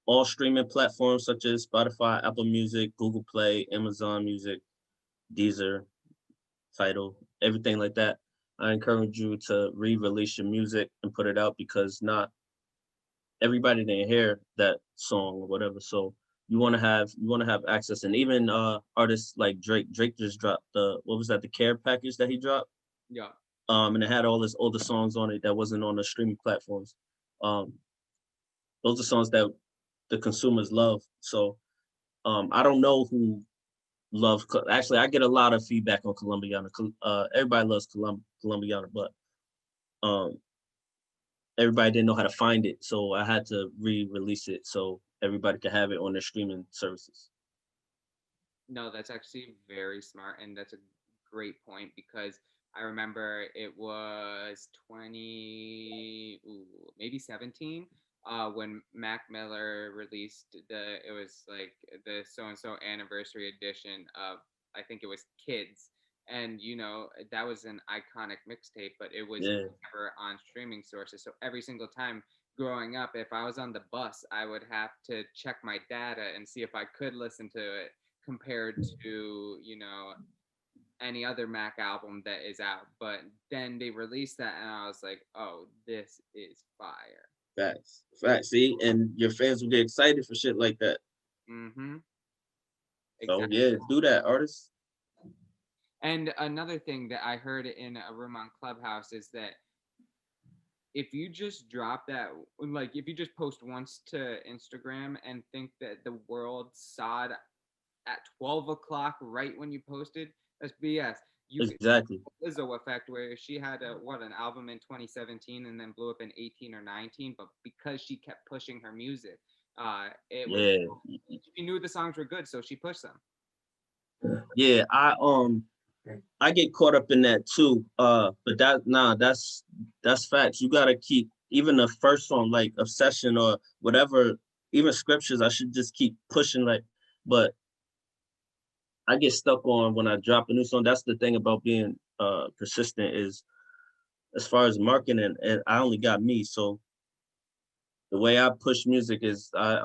all streaming platforms such as Spotify, Apple Music, Google Play, Amazon Music, Deezer, Tidal, everything like that, I encourage you to re-release your music and put it out because not everybody didn't hear that song or whatever. So you want to have access, and even artists like Drake. Drake just dropped the what was that, the Care package that he dropped, Yeah. and it had all his older songs on it that wasn't on the streaming platforms. Um, those are songs that the consumers love. So I don't know who actually, I get a lot of feedback on Colombiana. Everybody loves Colombiana, but um, everybody didn't know how to find it, so I had to re-release it so everybody could have it on their streaming services. No, that's actually very smart, and that's a great point because I remember it was maybe 17, when Mac Miller released it was like the so and so anniversary edition of, I think it was Kids, and that was an iconic mixtape, but it was Yeah, never on streaming sources. So every single time growing up, if I was on the bus, I would have to check my data and see if I could listen to it compared to any other Mac album that is out. But then they released that, and I was like, oh, this is fire. facts. See, and your fans will get excited for shit like that. Mm-hmm. So Exactly. yeah, do that, artists. And another thing that I heard in a room on Clubhouse is that if you just drop that, like if you just post once to Instagram and think that the world saw it at 12 o'clock right when you posted, that's BS. You could Exactly. Lizzo effect where she had an album in 2017 and then blew up in 18 or 19, but because she kept pushing her music, it was Yeah, she knew the songs were good, so she pushed them. yeah. I get caught up in that too. But that's facts. You gotta keep even the first song like Obsession or whatever, even scriptures. I should just keep pushing like, but I get stuck on when I drop a new song. That's the thing about being persistent is as far as marketing, and I only got me. So the way I push music is I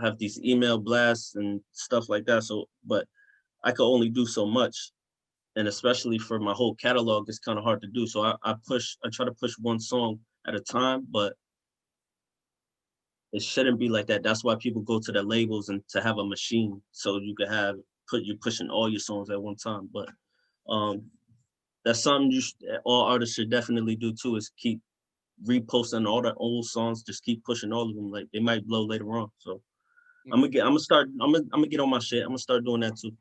have these email blasts and stuff like that. So, but I could only do so much, and especially for my whole catalog, it's kind of hard to do. So I try to push one song at a time, but It shouldn't be like that. That's why people go to the labels and to have a machine so you can have you pushing all your songs at one time. But um, that's something all artists should definitely do too. Is keep reposting all the old songs. Just keep pushing all of them. Like they might blow later on. So I'm gonna get on my shit. I'm gonna start doing that too.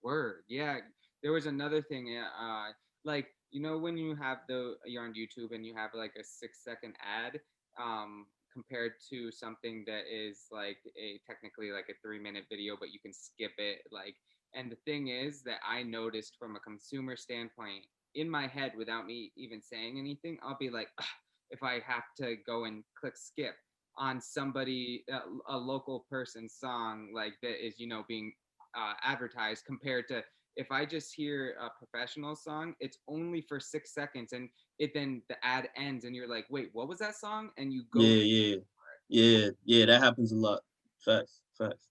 Word. Yeah. There was another thing. Like, you know, when you're on YouTube and you have like a 6 second ad, compared to something that is like a technically like a 3 minute video, but you can skip it. Like, and the thing is that I noticed from a consumer standpoint in my head without me even saying anything, I'll be like, "Ugh," if I have to go and click skip on somebody, a local person's song, like that is, you know, being advertised compared to if I just hear a professional song, it's only for 6 seconds and it then the ad ends and you're like, wait, what was that song? And you go, Yeah, yeah, yeah. That happens a lot. Facts, facts.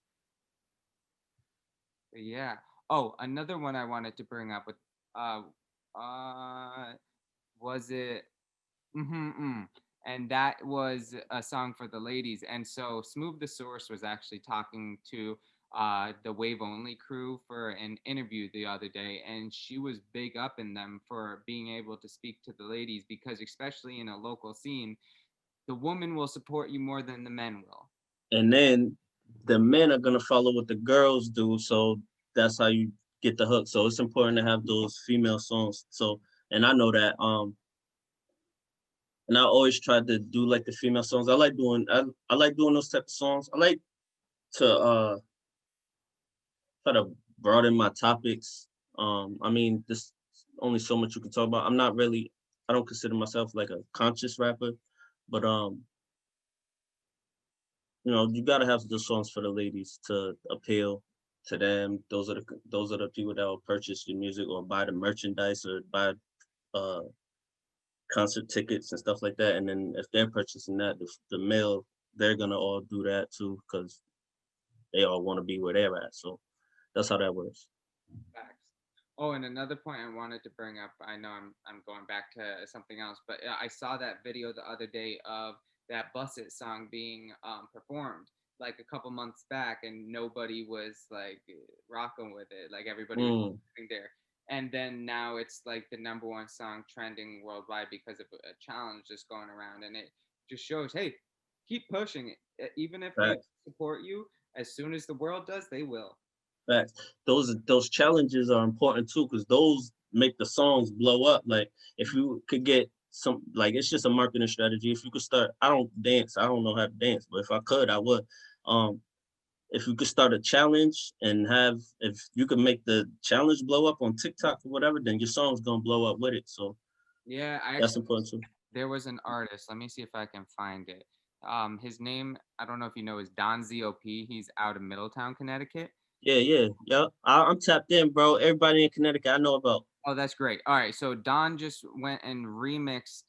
yeah. Oh, another one I wanted to bring up with, uh, uh, was it, and that was a song for the ladies. And so Smooth the Source was actually talking to the Wave Only crew for an interview the other day, and she was big up in them for being able to speak to the ladies because, especially in a local scene, the woman will support you more than the men will. And then the men are gonna follow what the girls do. So that's how you get the hook. So it's important to have those female songs. So and I know that and I always try to do like the female songs. I like doing those type of songs. I like to try to broaden my topics. I mean, there's only so much you can talk about. I don't consider myself like a conscious rapper, but you know, you gotta have the songs for the ladies to appeal to them. Those are the people that will purchase your music or buy the merchandise or buy uh concert tickets and stuff like that. And then if they're purchasing that, the male, they're gonna all do that too because they all want to be where they're at. So that's how that works. Facts. Oh, and another point I wanted to bring up. I know I'm going back to something else, but I saw that video the other day of that Bust It song being performed like a couple months back, and nobody was like rocking with it. Like everybody was Mm, sitting there, and then now it's like the number one song trending worldwide because of a challenge just going around, and it just shows, hey, keep pushing it. Even if they facts, support you, as soon as the world does, they will. facts. Those challenges are important too because those make the songs blow up. Like if you could get some, like it's just a marketing strategy. If you could start, I don't dance, I don't know how to dance, but if I could, I would. Um, if you could start a challenge and if you could make the challenge blow up on TikTok or whatever, then your song's gonna blow up with it. So Yeah, I that's actually important too. there was an artist. Let me see if I can find it. His name, I don't know if you know, is Don Zop. He's out of Middletown, Connecticut. Yeah, yeah, yeah. I'm tapped in, bro. Everybody in Connecticut, I know about. Oh, that's great. All right, so Don just went and remixed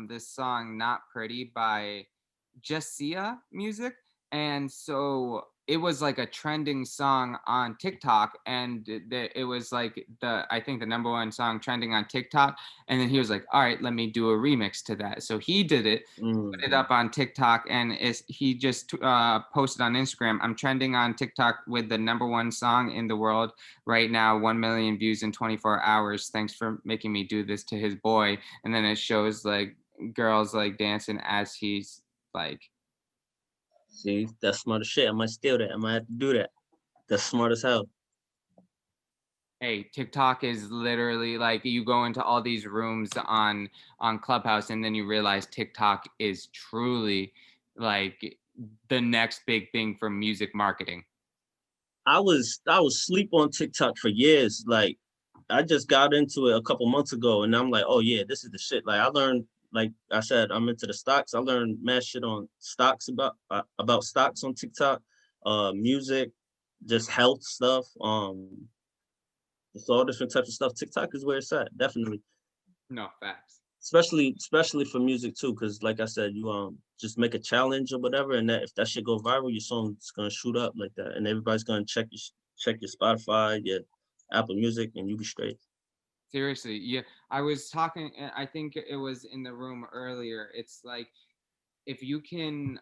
this song "Not Pretty" by Jessia Music, and so it was like a trending song on TikTok, and it was like I think the number one song trending on TikTok, and then he was like, "All right, let me do a remix to that." So he did it, put it Mm, up on TikTok, and he just posted on Instagram. I'm trending on TikTok with the number one song in the world right now, 1 million views in 24 hours. Thanks for making me do this to his boy. And then it shows like girls like dancing as he's like, see, that's smart as shit. I might steal that. I might have to do that. That's smart as hell. hey, TikTok is literally like you go into all these rooms on Clubhouse and then you realize TikTok is truly like the next big thing for music marketing. I was sleep on TikTok for years. Like I just got into it a couple months ago, and I'm like, oh yeah, this is the shit. Like I learned, like I said, I'm into the stocks. I learned mad shit on stocks about stocks on TikTok, music, just health stuff, just all different types of stuff. TikTok is where it's at, definitely. No, facts. Especially for music too, because like I said, you just make a challenge or whatever, and that if that shit go viral, your song's gonna shoot up like that, and everybody's gonna check your Spotify, your Apple Music, and you be straight. Seriously, yeah. I was talking, I think it was in the room earlier. It's like if you can,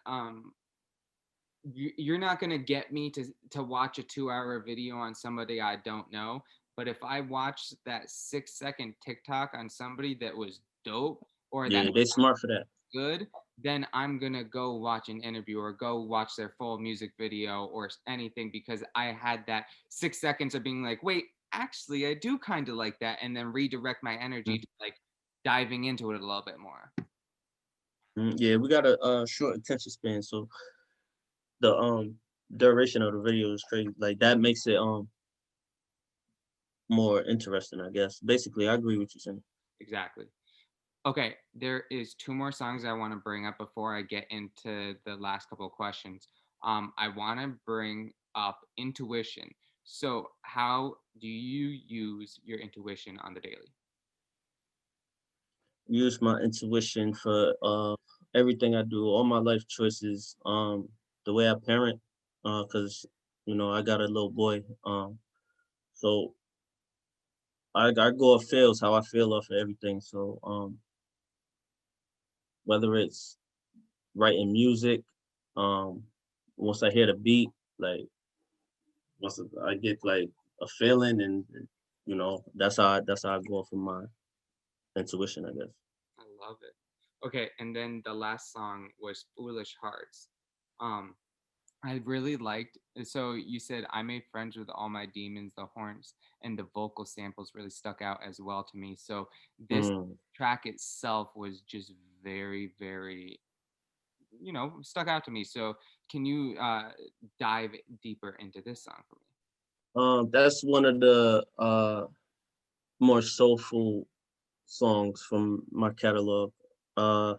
you're not gonna get me to watch a 2 hour video on somebody I don't know. But if I watch that 6 second TikTok on somebody that was dope or that Yeah, they smart for that. good, then I'm gonna go watch an interview or go watch their full music video or anything because I had that 6 seconds of being like, wait, actually, I do kind of like that, and then redirect my energy to like diving into it a little bit more. Yeah, we got a short attention span, so the duration of the video is crazy. Like that makes it more interesting, I guess. Basically, I agree with you saying. Exactly. Okay, there is two more songs I want to bring up before I get into the last couple of questions. I want to bring up intuition. So, how do you use your intuition on the daily? Use my intuition for everything I do, all my life choices, the way I parent, because I got a little boy, so I go off feels how I feel off of everything. So whether it's writing music, um, once I hear the beat, like once I get like a feeling, and that's how I go off of my intuition, I guess. I love it. Okay, and then the last song was Foolish Hearts. Um, I really liked, so you said I made friends with all my demons, the horns, and the vocal samples really stuck out as well to me. So this Mm. track itself was just very, very, stuck out to me. So can you dive deeper into this song for me? That's one of the more soulful songs from my catalog. Uh,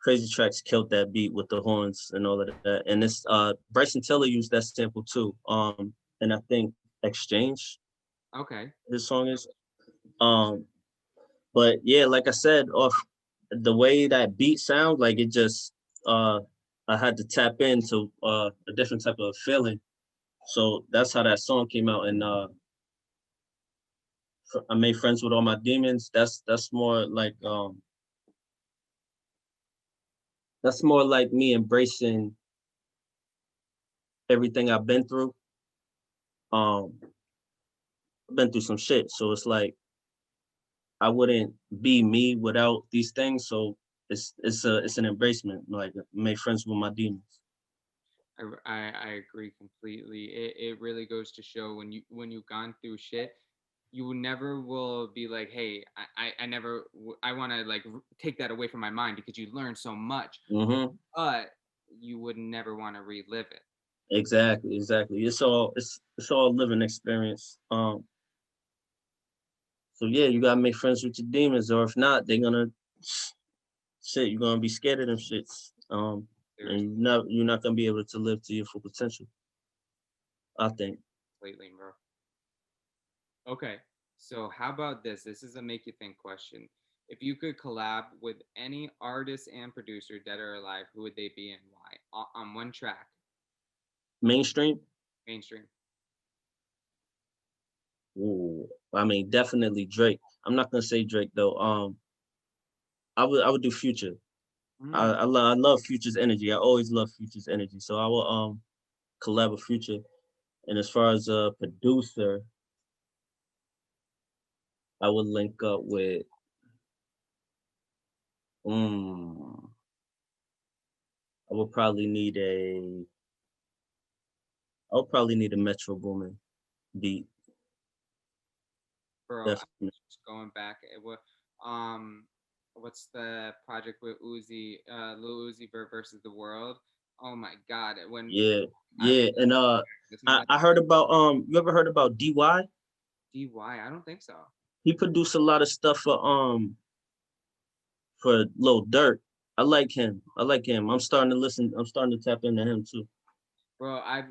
CrazzyTrackz killed that beat with the horns and all of that, and it's Bryson Tiller used that sample too. And I think Exchange, Okay. his song is. Um, but yeah, like I said, off the way that beat sounds, like it just uh, I had to tap into a different type of feeling. So that's how that song came out, and I made friends with all my demons. That's more like me embracing everything I've been through. Um, I've been through some shit, so it's like I wouldn't be me without these things. So it's an embracement. Like make friends with my demons. I agree completely. It really goes to show when you've gone through shit, you never will be like, hey, I never I want to like take that away from my mind because you learn so much, Hmm. but you would never want to relive it. Exactly, exactly. It's all living experience. So yeah, you gotta make friends with your demons, or if not, they're gonna shit. You're gonna be scared of them shits. And Seriously, you're not gonna be able to live to your full potential. I think. completely, bro. Okay, so how about this? This is a make you think question. If you could collab with any artist and producer, dead or alive, who would they be and why? On one track, Mainstream. mainstream. Ooh, I mean, definitely Drake. I'm not gonna say Drake though. I would do Future. I Mm, I, lo- I love Future's energy. I always love Future's energy. So I will collab with Future. And as far as a producer, I would link up with mm, I would probably need a I would probably need a Metro Boomin beat. bro, I'm Definitely. just going back. Um, what's the project with Uzi, Lil Uzi Vert versus the World? Oh my God! When Yeah, I yeah. And listen to I, that I heard about you ever heard about DY? DY, I don't think so. He produced a lot of stuff for Lil Durk. I like him. I like him. I'm starting to listen. I'm starting to tap into him too. Bro, I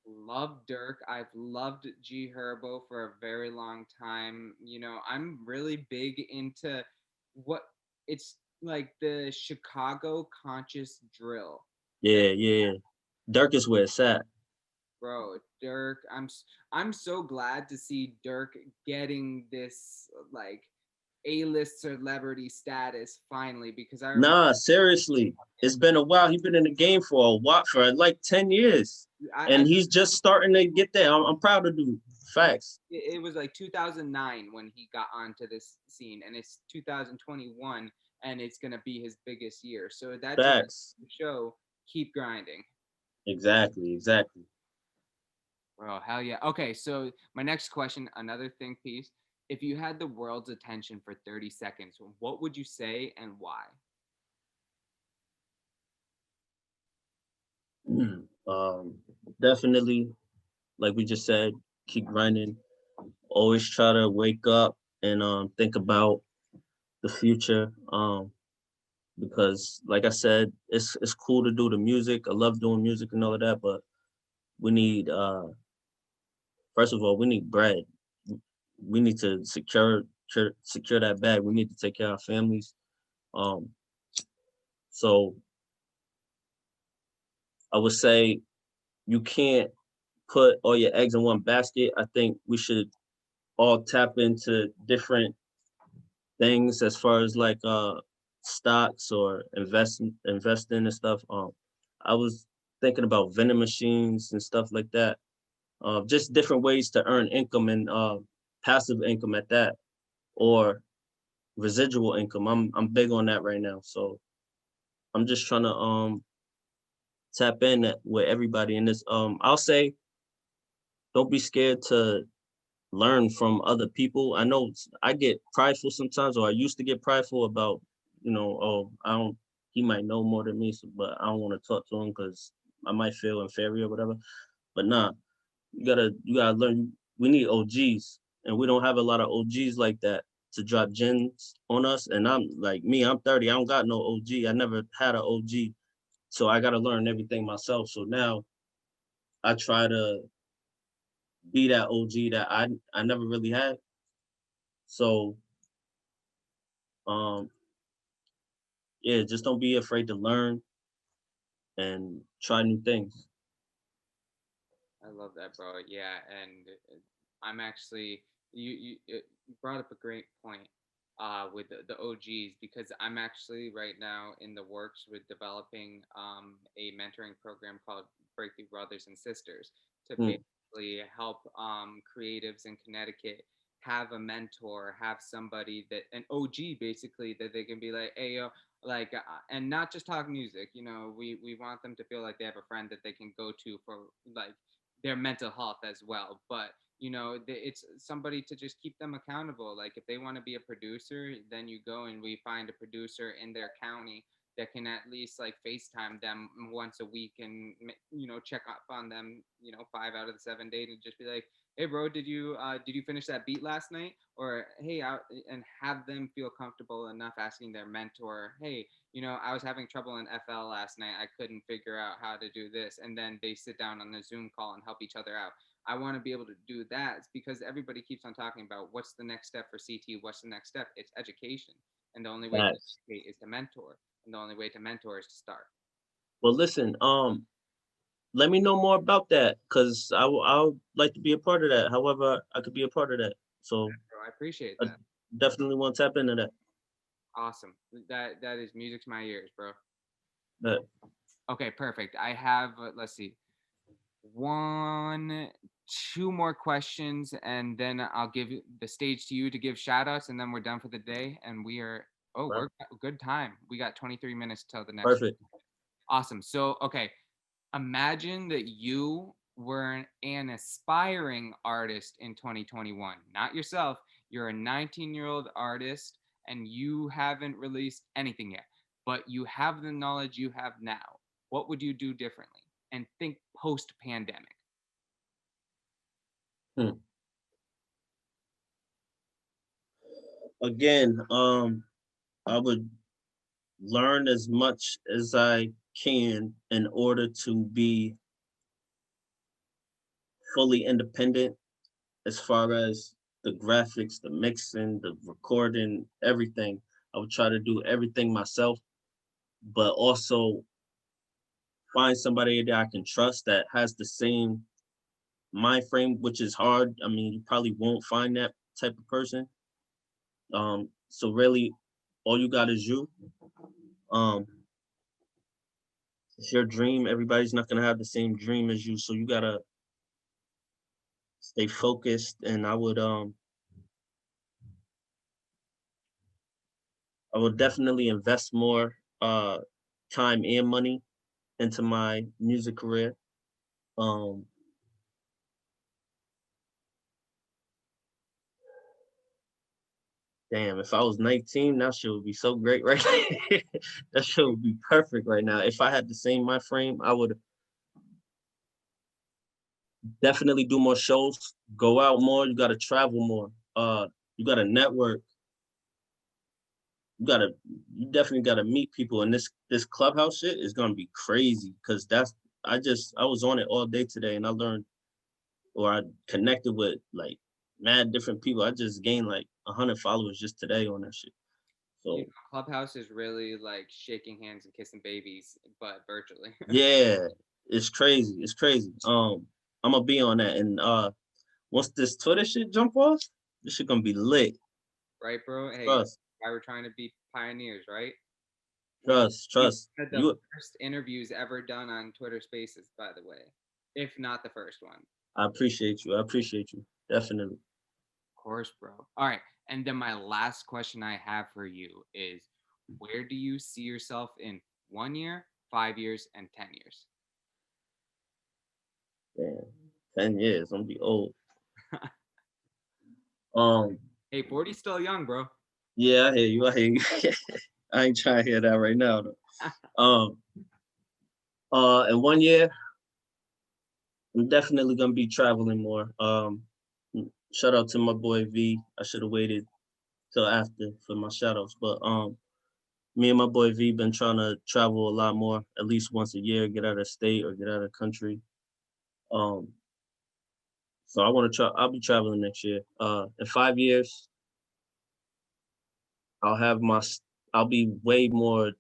love Dirk. I've loved G Herbo for a very long time. I'm really big into what it's like the Chicago conscious drill. That Yeah, yeah. Durk is where it's at. bro, Dirk, I'm so glad to see Dirk getting this like A-list celebrity status finally? Because I remember Nah, seriously. It's been a while. He's been in the game for a while, for like 10 years. I And he's just starting to get there. I'm proud of dude. Facts. it was like 2009 when he got onto this scene, and it's 2021, and it's gonna be his biggest year. So that just Facts. show keep grinding. Exactly. Exactly. Bro, hell yeah. Okay, so my next question, another think piece. If you had the world's attention for 30 seconds, what would you say and why? um, definitely, like we just said, keep grinding. Always try to wake up and think about the future. Because like I said, it's cool to do the music. I love doing music and all of that, but we need first of all, we need bread. We need to secure that bag. We need to take care of our families. Um, so I would say you can't put all your eggs in one basket. I think we should all tap into different things as far as like stocks or investing and stuff. I was thinking about vending machines and stuff like that. Just different ways to earn income and passive income at that, or residual income. I'm big on that right now. So I'm just trying to tap in with everybody in this. I'll say don't be scared to learn from other people. I know I get prideful sometimes, or I used to get prideful about, oh, I don't, he might know more than me, so, but I don't want to talk to him because I might feel inferior or whatever. But nah, you gotta learn. We need OGs, and we don't have a lot of OGs like that to drop gems on us. And I'm like me, I'm 30. I don't got no OG. I never had an OG, so I gotta learn everything myself. So now I try to be that OG that I never really had. So um yeah, just don't be afraid to learn and try new things. I love that, bro. Yeah, and I'm actually you brought up a great point with the OGs, because I'm actually right now in the works with developing a mentoring program called Breakthrough Brothers and Sisters to Hmm. basically help creatives in Connecticut have a mentor, have somebody that an OG basically that they can be like, hey yo, like and not just talk music. We want them to feel like they have a friend that they can go to for like their mental health as well. But it's somebody to just keep them accountable. Like if they want to be a producer, then you go and we find a producer in their county that can at least like FaceTime them once a week and check up on them 5 out of the 7 days and just be like, hey bro, did you finish that beat last night? Or hey, and have them feel comfortable enough asking their mentor, hey, I was having trouble in FL last night. I couldn't figure out how to do this. And then they sit down on the Zoom call and help each other out. I want to be able to do that. It's because everybody keeps on talking about what's the next step for CT, what's the next step? It's education. And the only way to Facts. educate is to mentor. And the only way to mentor is to start. Well, listen, let me know more about that because I would like to be a part of that. However, I could be a part of that. So Bro, I appreciate I that. definitely want to tap into that. Awesome. That is music to my ears, bro. But Okay, perfect. I have, let's see, one, two more questions, and then I'll give the stage to you to give shout outs, and then we're done for the day. And well, we're good time. We got 23 minutes till the next. perfect. Awesome. So, okay, imagine that you were an aspiring artist in 2021, not yourself. You're a 19-year-old artist and you haven't released anything yet, but you have the knowledge you have now. What would you do differently? And think post pandemic. Hmm. Again, I would learn as much as I can in order to be fully independent as far as the graphics, the mixing, the recording, everything. I would try to do everything myself, but also find somebody that I can trust that has the same mind frame, which is hard. I mean, you probably won't find that type of person. So really, all you got is you. Um, it's your dream. Everybody's not gonna have the same dream as you, so you gotta stay focused. And I would definitely invest more time and money into my music career. Um, Damn, if I was 19, that shit would be so great right now. That shit would be perfect right now. If I had the same mind frame, I would definitely do more shows, go out more. You gotta travel more. You gotta network. You gotta, you definitely gotta meet people. And this clubhouse shit is gonna be crazy because I was on it all day today and I learned or I connected with like mad different people. I just gained like 100 followers just today on that shit. You So know, Clubhouse is really like shaking hands and kissing babies, but virtually. yeah, it's crazy. It's crazy. I'm gonna be on that. And once this Twitter shit jump off, this shit gonna be lit. Right, bro? Hey, Trust, why we're trying to be pioneers, right? He's trust. one of the You, first interviews ever done on Twitter Spaces, by the way, if not the first one. I appreciate you. I appreciate you. Definitely. Of course, bro. All right. And then my last question I have for you is where do you see yourself in 1 year, 5 years, and 10 years? Damn, 10 years. I'm gonna be old. Um, Hey, 40's still young, bro. yeah, I hear you. I hear you. I ain't trying to hear that right now though. In 1 year, I'm definitely gonna be traveling more. Shout out to my boy V. I should have waited till after for my shout outs. But me and my boy V been trying to travel a lot more, at least once a year, get out of state or get out of country. Um, so I want to try. I'll be traveling next year. In 5 years, I'll have my. I'll be way more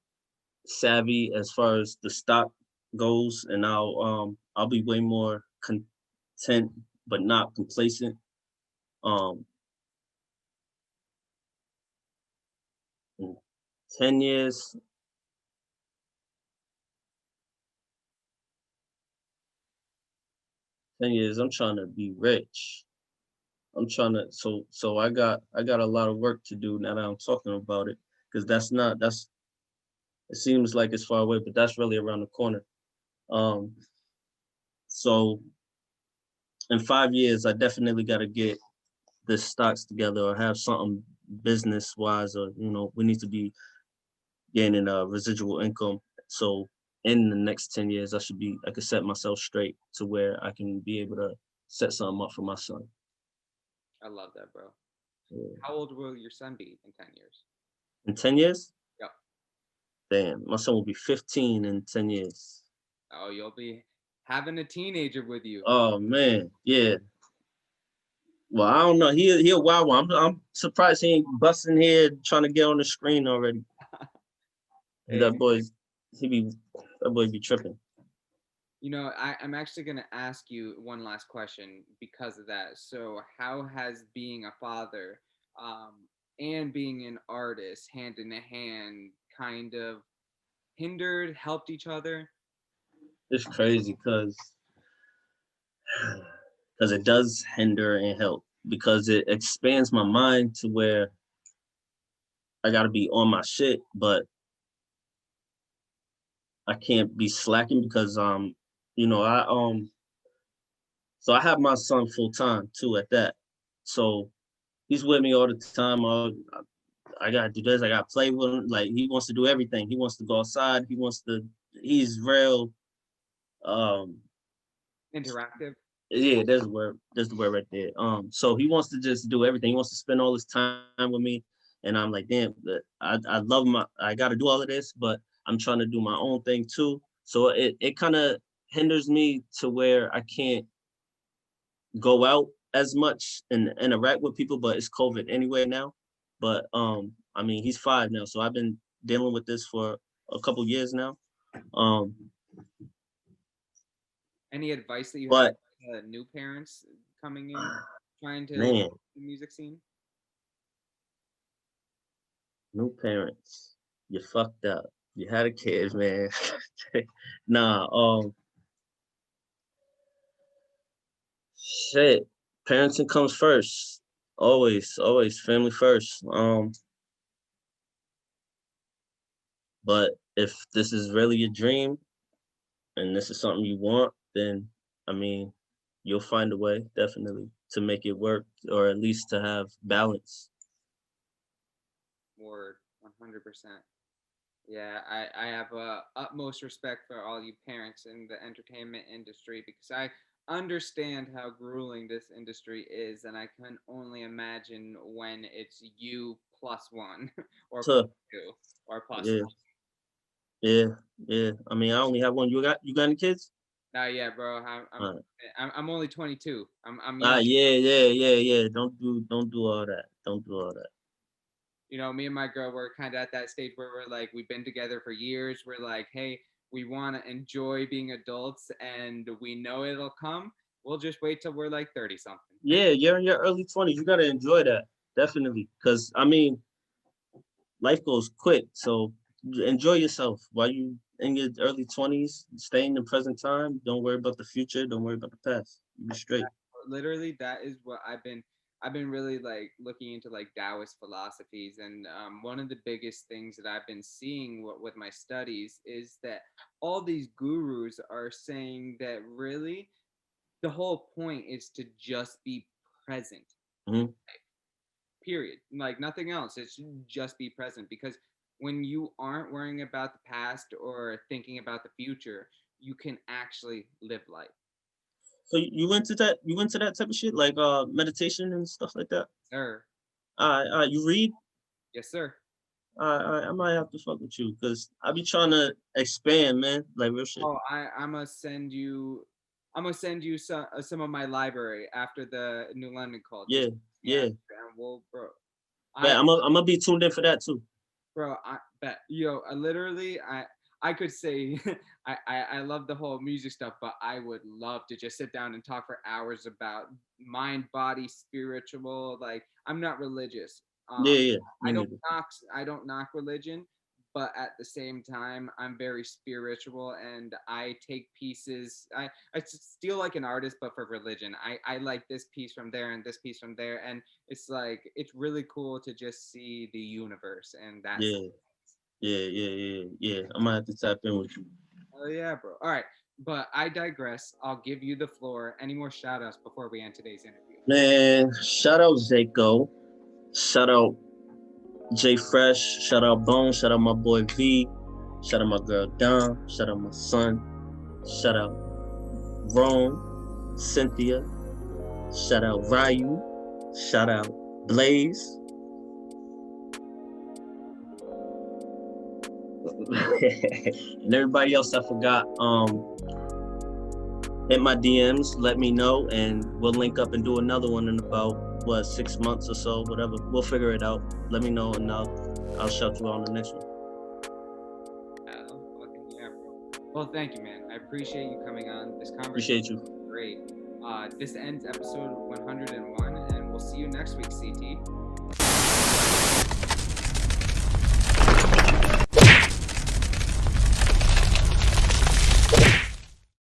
savvy as far as the stock goes, and I'll be way more content, but not complacent. Um, in 10 years, 10 years, I'm trying to be rich. I'm trying to so I got a lot of work to do now that I'm talking about it because that's it seems like it's far away, but that's really around the corner. Um, so in 5 years, I definitely got to get the stocks together or have something business wise, or we need to be gaining a residual income. So in the next 10 years, I could set myself straight to where I can be able to set something up for my son. I love that, bro. Yeah. How old will your son be in 10 years? In 10 years, Yep. damn, my son will be 15 in 10 years. Oh, you'll be having a teenager with you. Oh man, yeah. Well, I don't know. He a wild one. I'm surprised he ain't busting here trying to get on the screen already. Hey, That boy, he be that boy be tripping. I'm actually going to ask you one last question because of that. So, how has being a father um, and being an artist hand in hand kind of hindered, helped each other? It's crazy because it does hinder and help because it expands my mind to where I got to be on my shit, but I can't be slacking because I so I have my son full time too at that. So he's with me all the time. I gotta do this. I gotta play with him. Like he wants to do everything. He wants to go outside. He's real. Um, Interactive? yeah, there's the word. There's the word right there. So he wants to just do everything. He wants to spend all his time with me, and I'm like, damn, I love my. I got to do all of this, but I'm trying to do my own thing too. So it kind of hinders me to where I can't go out as much and interact with people. But it's COVID anyway now. But I mean, he's 5 now, so I've been dealing with this for a couple years now. Um, Any advice that you have but to new parents coming in, trying to man, the music scene? New parents. You fucked up. You had a kid, man. Nah, shit. Parenting comes first. Always, always family first. But if this is really your dream and this is something you want, then I mean, you'll find a way definitely to make it work or at least to have balance. Word, 100%. Yeah, I have utmost respect for all you parents in the entertainment industry because I understand how grueling this industry is, and I can only imagine when it's you plus one, or plus So two, or plus yeah, three. yeah, yeah. I mean, I only have one. You got any kids? Nah, yeah, bro. I'm I'm All right. I'm, I'm only 22. I'm Ah, young. yeah, yeah, yeah, yeah. Don't do all that. Don't do all that. You know, me and my girl, we're kind of at that stage where we're like, we've been together for years. We're like, hey, we want to enjoy being adults, and we know it'll come. We'll just wait till we're like 30 something. Yeah, you're in your early 20s. You gotta enjoy that. Definitely. Cause I mean, life goes quick. So enjoy yourself while you in your early 20s. Stay in the present time. Don't worry about the future. Don't worry about the past. You be straight. Literally, that is what I've been really like looking into like Taoist philosophies, and one of the biggest things that I've been seeing with my studies is that all these gurus are saying that really the whole point is to just be present, Hmm. period, like nothing else. It should just be present because when you aren't worrying about the past or thinking about the future, you can actually live life. So you went to that. You went to that type of shit, like meditation and stuff like that. Sir. You read. Yes, sir. I might have to fuck with you because I be trying to expand, man. Like real shit. Oh, I'm gonna send you some of my library after the New London call. Just Yeah, yeah, yeah. and we'll, bro. But I I'm gonna be tuned in for that too. Bro, I bet I literally I could say I love the whole music stuff, but I would love to just sit down and talk for hours about mind, body, spiritual. Like I'm not religious. Yeah, yeah. Me I don't neither. knock I don't knock religion, but at the same time, I'm very spiritual and I take pieces. I steal like an artist, but for religion. I like this piece from there and this piece from there, and it's like it's really cool to just see the universe, and that's Yeah, yeah, yeah, yeah, yeah. I might have to tap in with you. oh yeah, bro. All right, but I digress. I'll give you the floor. Any more shout outs before we end today's interview? Man, shout out Zako. Shout out J Fresh. Shout out Bone. Shout out my boy V. Shout out my girl Dom. Shout out my son. Shout out Rome. Cynthia. Shout out Ryu. Shout out Blaze. And everybody else I forgot. Hit my DMs, let me know, and we'll link up and do another one in about 6 months or so, whatever. We'll figure it out. Let me know, and I'll shout you out on the next one. Fucking yeah, bro. Well, thank you, man. I appreciate you coming on. This conversation Appreciate you. was great. This ends episode 101, and we'll see you next week, CT.